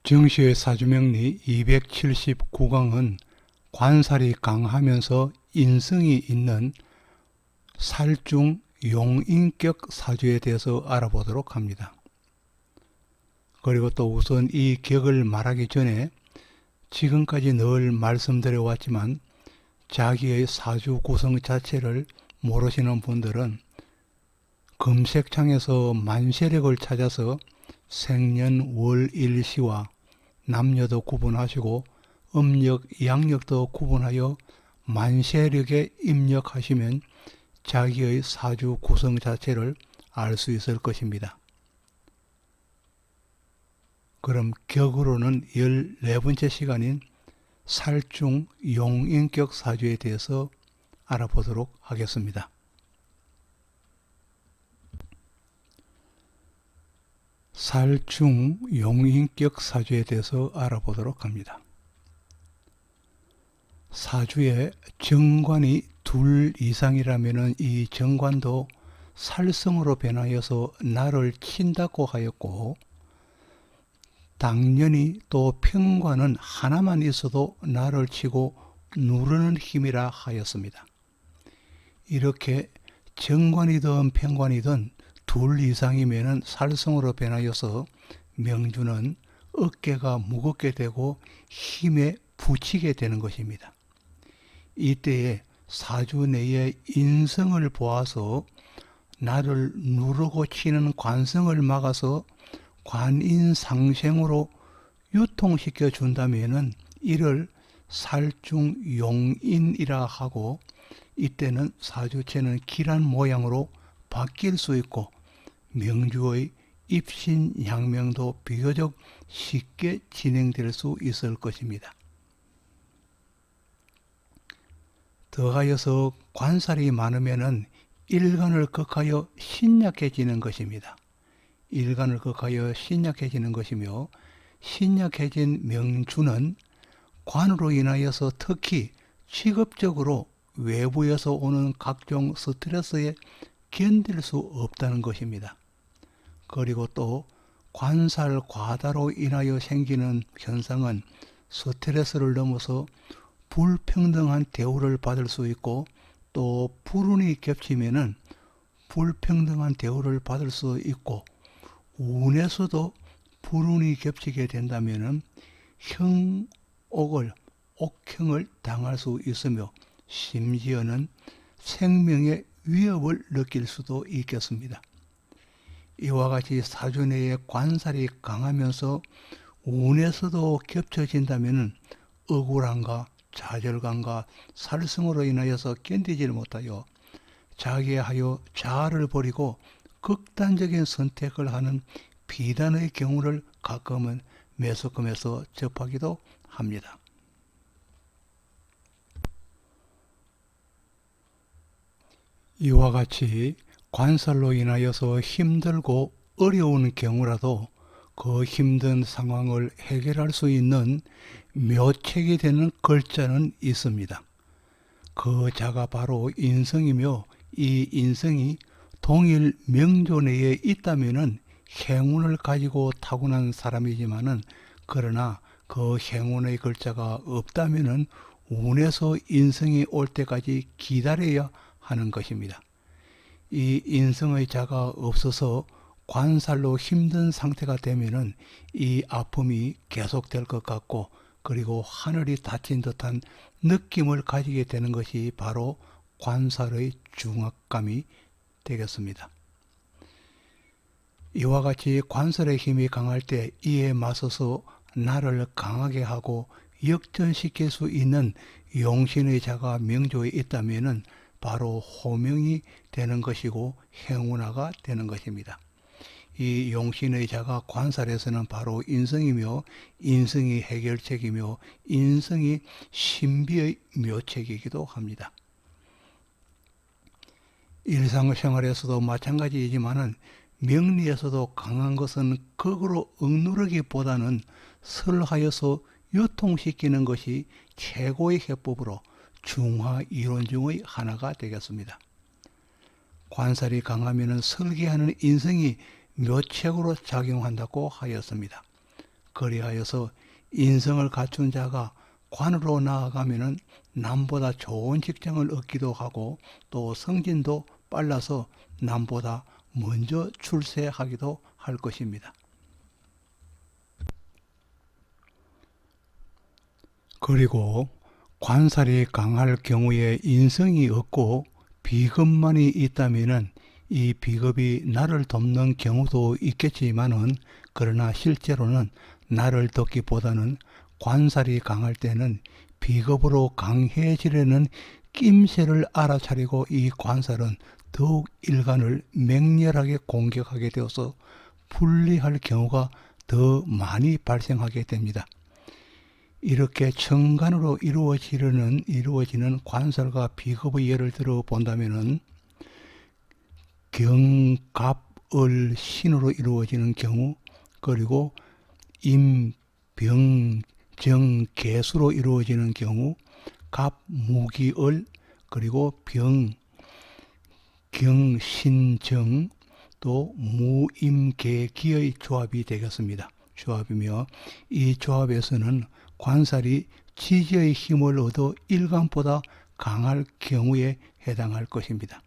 정시의 사주명리 279강은 관살이 강하면서 인성이 있는 살중 용인격 사주에 대해서 알아보도록 합니다. 그리고 또 우선 이 격을 말하기 전에 지금까지 늘 말씀드려 왔지만 자기의 사주 구성 자체를 모르시는 분들은 검색창에서 만세력을 찾아서 생년 월 일시와 남녀도 구분하시고 음력 양력도 구분하여 만세력에 입력하시면 자기의 사주 구성 자체를 알 수 있을 것입니다. 그럼 격으로는 14번째 시간인 살중 용인격 사주에 대해서 알아보도록 하겠습니다. 살중 용인격 사주에 대해서 알아보도록 합니다. 사주에 정관이 둘 이상이라면 이 정관도 살성으로 변하여서 나를 친다고 하였고, 당연히 또 편관은 하나만 있어도 나를 치고 누르는 힘이라 하였습니다. 이렇게 정관이든 편관이든 둘 이상이면 살성으로 변하여서 명주는 어깨가 무겁게 되고 힘에 부치게 되는 것입니다. 이때에 사주 내의 인성을 보아서 나를 누르고 치는 관성을 막아서 관인상생으로 유통시켜 준다면 이를 살중용인이라 하고, 이때는 사주체는 길한 모양으로 바뀔 수 있고 명주의 입신양명도 비교적 쉽게 진행될 수 있을 것입니다. 더하여서 관살이 많으면 일간을 극하여 신약해지는 것입니다. 일간을 극하여 신약해지는 것이며, 신약해진 명주는 관으로 인하여서 특히 직업적으로 외부에서 오는 각종 스트레스에 견딜 수 없다는 것입니다. 그리고 또 관살 과다로 인하여 생기는 현상은 스트레스를 넘어서 불평등한 대우를 받을 수 있고, 또 불운이 겹치면은 불평등한 대우를 받을 수 있고, 운에서도 불운이 겹치게 된다면은 옥형을 당할 수 있으며 심지어는 생명의 위협을 느낄 수도 있겠습니다. 이와 같이 사주 내에 관살이 강하면서 운에서도 겹쳐진다면 억울함과 좌절감과 살성으로 인하여서 견디지를 못하여 자기하여 자아를 버리고 극단적인 선택을 하는 비단의 경우를 가끔은 매스컴에서 접하기도 합니다. 이와 같이 관살로 인하여서 힘들고 어려운 경우라도 그 힘든 상황을 해결할 수 있는 묘책이 되는 글자는 있습니다. 그 자가 바로 인성이며, 이 인성이 동일 명조 내에 있다면 행운을 가지고 타고난 사람이지만은, 그러나 그 행운의 글자가 없다면 운에서 인성이 올 때까지 기다려야 하는 것입니다. 이 인성의 자가 없어서 관살로 힘든 상태가 되면은 이 아픔이 계속될 것 같고, 그리고 하늘이 닫힌 듯한 느낌을 가지게 되는 것이 바로 관살의 중압감이 되겠습니다. 이와 같이 관살의 힘이 강할 때 이에 맞서서 나를 강하게 하고 역전시킬 수 있는 용신의 자가 명조에 있다면 바로 호명이 되는 것이고 행운화가 되는 것입니다. 이 용신의 자가 관살에서는 바로 인성이며, 인성이 해결책이며, 인성이 신비의 묘책이기도 합니다. 일상생활에서도 마찬가지이지만은 명리에서도 강한 것은 극으로 억누르기보다는 설하여서 유통시키는 것이 최고의 해법으로 중화 이론 중의 하나가 되겠습니다. 관살이 강하면 설계하는 인성이 묘책으로 작용한다고 하였습니다. 그리하여서 인성을 갖춘 자가 관으로 나아가면은 남보다 좋은 직장을 얻기도 하고 또 성진도 빨라서 남보다 먼저 출세하기도 할 것입니다. 그리고 관살이 강할 경우에 인성이 없고 비겁만이 있다면은 이 비겁이 나를 돕는 경우도 있겠지만은 그러나 실제로는 나를 돕기보다는 관살이 강할 때는 비겁으로 강해지려는 낌새를 알아차리고 이 관살은 더욱 일간을 맹렬하게 공격하게 되어서 불리할 경우가 더 많이 발생하게 됩니다. 이렇게 천간으로 이루어지는 관살과 비겁의 예를 들어 본다면은 경갑을 신으로 이루어지는 경우, 그리고 임병정개수로 이루어지는 경우, 갑무기을, 그리고 병경신정, 또 무임계기의 조합이 되겠습니다. 조합이며 이 조합에서는 관살이 지지의 힘을 얻어 일간보다 강할 경우에 해당할 것입니다.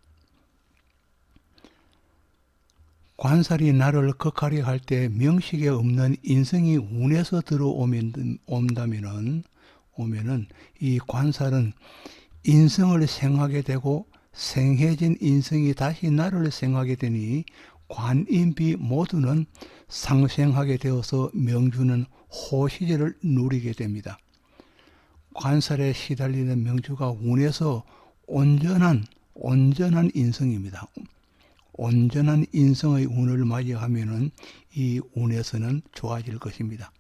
관살이 나를 극하게 할 때 명식에 없는 인성이 운에서 들어온다면은 이 관살은 인성을 생하게 되고 생해진 인성이 다시 나를 생하게 되니 관인비 모두는 상생하게 되어서 명주는 호시제를 누리게 됩니다. 관살에 시달리는 명주가 운에서 온전한 인성입니다. 온전한 인성의 운을 맞이하면은 이 운에서는 좋아질 것입니다.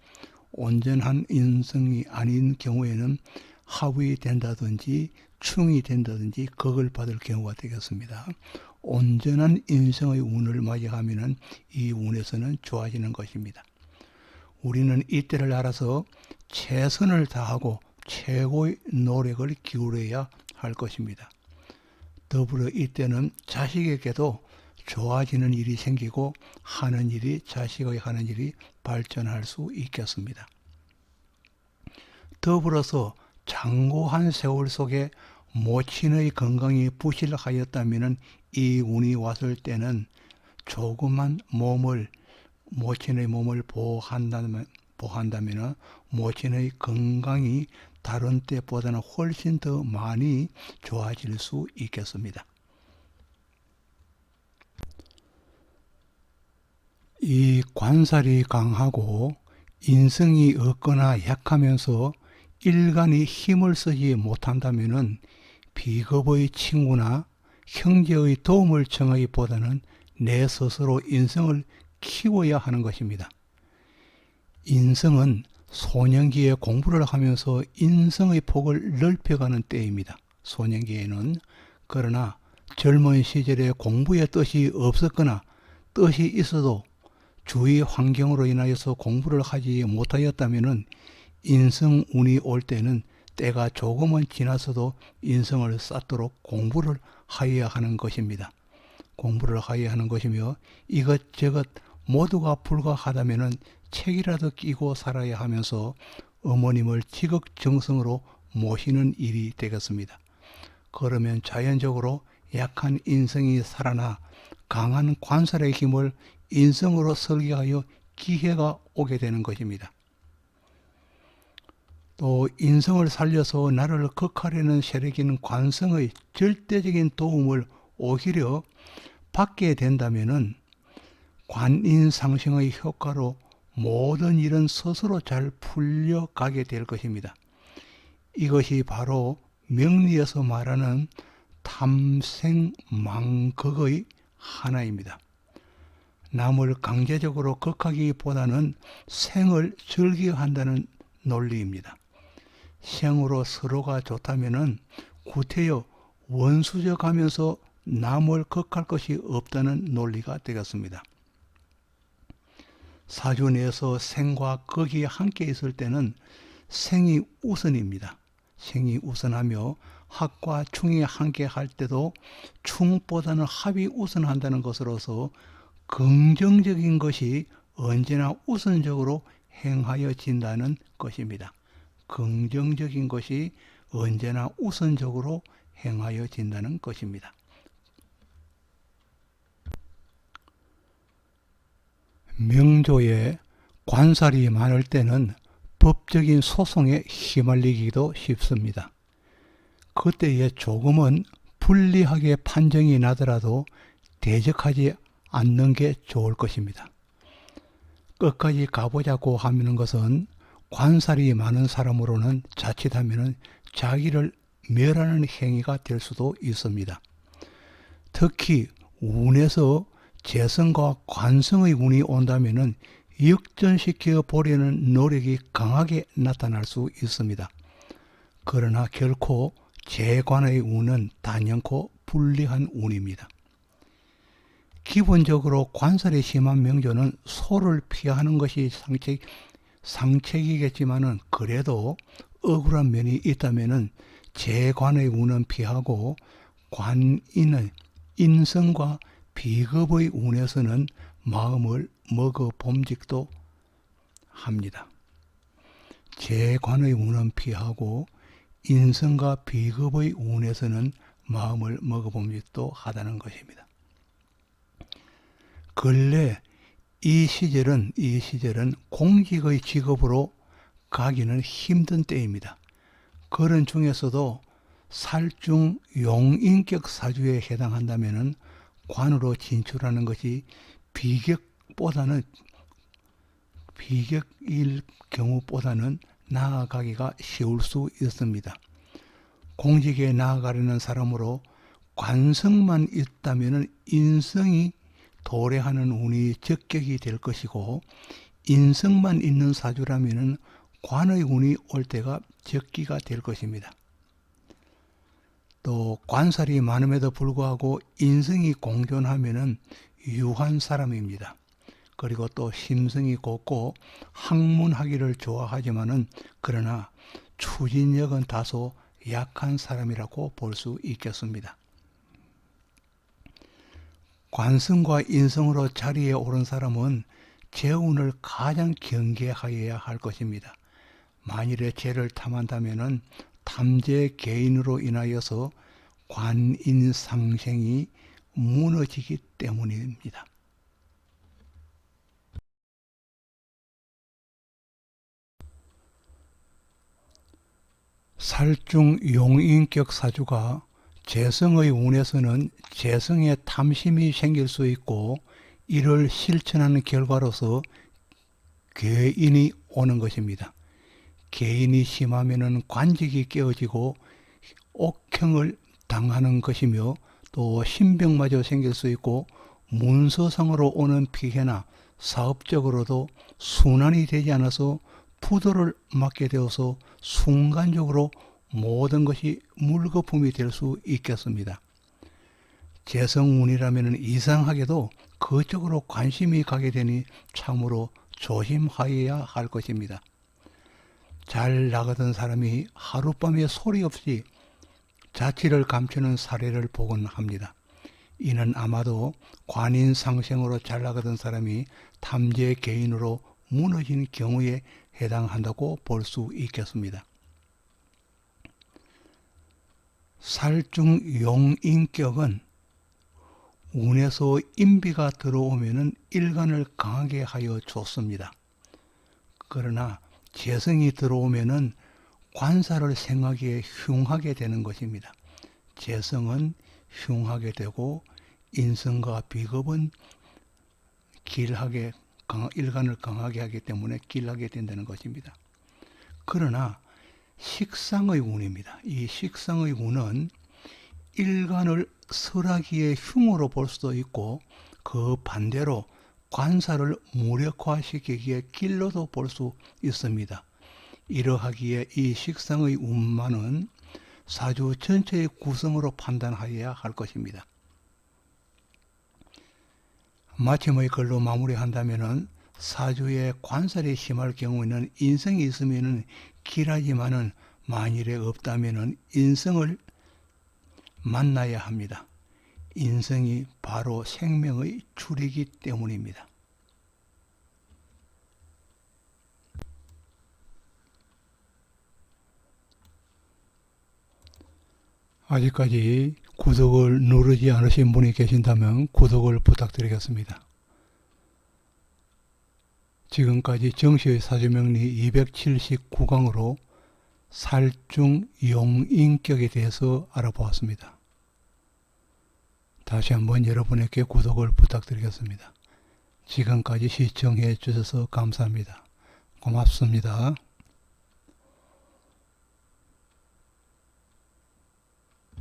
온전한 인성이 아닌 경우에는 하위 된다든지 충이 된다든지 극을 받을 경우가 되겠습니다. 온전한 인성의 운을 맞이하면은 이 운에서는 좋아지는 것입니다. 우리는 이때를 알아서 최선을 다하고 최고의 노력을 기울여야 할 것입니다. 더불어 이때는 자식에게도 좋아지는 일이 생기고 자식의 하는 일이 발전할 수 있겠습니다. 더불어서 장고한 세월 속에 모친의 건강이 부실하였다면 이 운이 왔을 때는 조그만 모친의 몸을 보호한다면 모친의 건강이 다른 때보다는 훨씬 더 많이 좋아질 수 있겠습니다. 이 관살이 강하고 인성이 없거나 약하면서 일간이 힘을 쓰지 못한다면은 비겁의 친구나 형제의 도움을 청하기보다는 내 스스로 인성을 키워야 하는 것입니다. 인성은 소년기에 공부를 하면서 인성의 폭을 넓혀가는 때입니다. 소년기에는. 그러나 젊은 시절에 공부에 뜻이 없었거나 뜻이 있어도 주위 환경으로 인하여서 공부를 하지 못하였다면 인성운이 올 때는 때가 조금은 지나서도 인성을 쌓도록 공부를 하여야 하는 것입니다. 공부를 하여야 하는 것이며 이것저것 모두가 불가하다면 책이라도 끼고 살아야 하면서 어머님을 지극정성으로 모시는 일이 되겠습니다. 그러면 자연적으로 약한 인성이 살아나 강한 관살의 힘을 인성으로 설계하여 기회가 오게 되는 것입니다. 또 인성을 살려서 나를 극하려는 세력인 관성의 절대적인 도움을 오히려 받게 된다면은 관인상승의 효과로 모든 일은 스스로 잘 풀려가게 될 것입니다. 이것이 바로 명리에서 말하는 탐생망극의 하나입니다. 남을 강제적으로 극하기보다는 생을 즐겨한다는 논리입니다. 생으로 서로가 좋다면은 구태여 원수적 하면서 남을 극할 것이 없다는 논리가 되겠습니다. 사주 내에서 생과 극이 함께 있을 때는 생이 우선입니다. 생이 우선하며 합과 충이 함께 할 때도 충보다는 합이 우선한다는 것으로서 긍정적인 것이 언제나 우선적으로 행하여진다는 것입니다. 긍정적인 것이 언제나 우선적으로 행하여진다는 것입니다. 명조에 관살이 많을 때는 법적인 소송에 휘말리기도 쉽습니다. 그때에 조금은 불리하게 판정이 나더라도 대적하지 않는 게 좋을 것입니다. 끝까지 가보자고 하는 것은 관살이 많은 사람으로는 자칫하면 자기를 멸하는 행위가 될 수도 있습니다. 특히 운에서 재성과 관성의 운이 온다면 역전시켜 보려는 노력이 강하게 나타날 수 있습니다. 그러나 결코 재관의 운은 단연코 불리한 운입니다. 기본적으로 관살이 심한 명조는 소를 피하는 것이 상책이겠지만은 그래도 억울한 면이 있다면은 재관의 운은 피하고 관인의 인성과 비겁의 운에서는 마음을 먹어 봄직도 합니다. 재관의 운은 피하고 인성과 비겁의 운에서는 마음을 먹어 봄직도 하다는 것입니다. 근래 이 시절은 공직의 직업으로 가기는 힘든 때입니다. 그런 중에서도 살중 용인격 사주에 해당한다면 관으로 진출하는 것이 비격일 경우보다는 나아가기가 쉬울 수 있습니다. 공직에 나아가려는 사람으로 관성만 있다면 인성이 도래하는 운이 적격이 될 것이고, 인성만 있는 사주라면 관의 운이 올 때가 적기가 될 것입니다. 또 관살이 많음에도 불구하고 인성이 공존하면 유한 사람입니다. 그리고 또 심성이 곱고 학문하기를 좋아하지만은 그러나 추진력은 다소 약한 사람이라고 볼 수 있겠습니다. 관성과 인성으로 자리에 오른 사람은 재운을 가장 경계하여야 할 것입니다. 만일에 재를 탐한다면 탐재 개인으로 인하여서 관인상생이 무너지기 때문입니다. 살중 용인격 사주가 재성의 운에서는 재성에 탐심이 생길 수 있고, 이를 실천하는 결과로서 괴인이 오는 것입니다. 개인이 심하면 관직이 깨어지고 옥형을 당하는 것이며, 또 신병마저 생길 수 있고 문서상으로 오는 피해나 사업적으로도 순환이 되지 않아서 부도를 맞게 되어서 순간적으로 모든 것이 물거품이 될 수 있겠습니다. 재성운이라면 이상하게도 그쪽으로 관심이 가게 되니 참으로 조심하여야 할 것입니다. 잘 나가던 사람이 하룻밤에 소리 없이 자취를 감추는 사례를 보곤 합니다. 이는 아마도 관인상생으로 잘 나가던 사람이 탐재 개인으로 무너진 경우에 해당한다고 볼 수 있겠습니다. 살중 용인격은 운에서 인비가 들어오면 일간을 강하게 하여 줬습니다. 그러나 재성이 들어오면 관사를 생하기에 흉하게 되는 것입니다. 재성은 흉하게 되고 인성과 비겁은 일간을 강하게 하기 때문에 길하게 된다는 것입니다. 그러나 식상의 운입니다. 이 식상의 운은 일간을 설하기에 흉으로 볼 수도 있고, 그 반대로 관사를 무력화시키기에 길로도 볼 수 있습니다. 이러하기에 이 식상의 운만은 사주 전체의 구성으로 판단하여야 할 것입니다. 마침의 글로 마무리한다면 사주에 관살이 심할 경우에는 인성이 있으면 길하지만은 만일에 없다면 인성을 만나야 합니다. 인성이 바로 생명의 줄이기 때문입니다. 아직까지 구독을 누르지 않으신 분이 계신다면 구독을 부탁드리겠습니다. 지금까지 정시의 사주명리 279강으로 살중 용인격에 대해서 알아보았습니다. 다시 한번 여러분에게 구독을 부탁드리겠습니다. 지금까지 시청해 주셔서 감사합니다. 고맙습니다.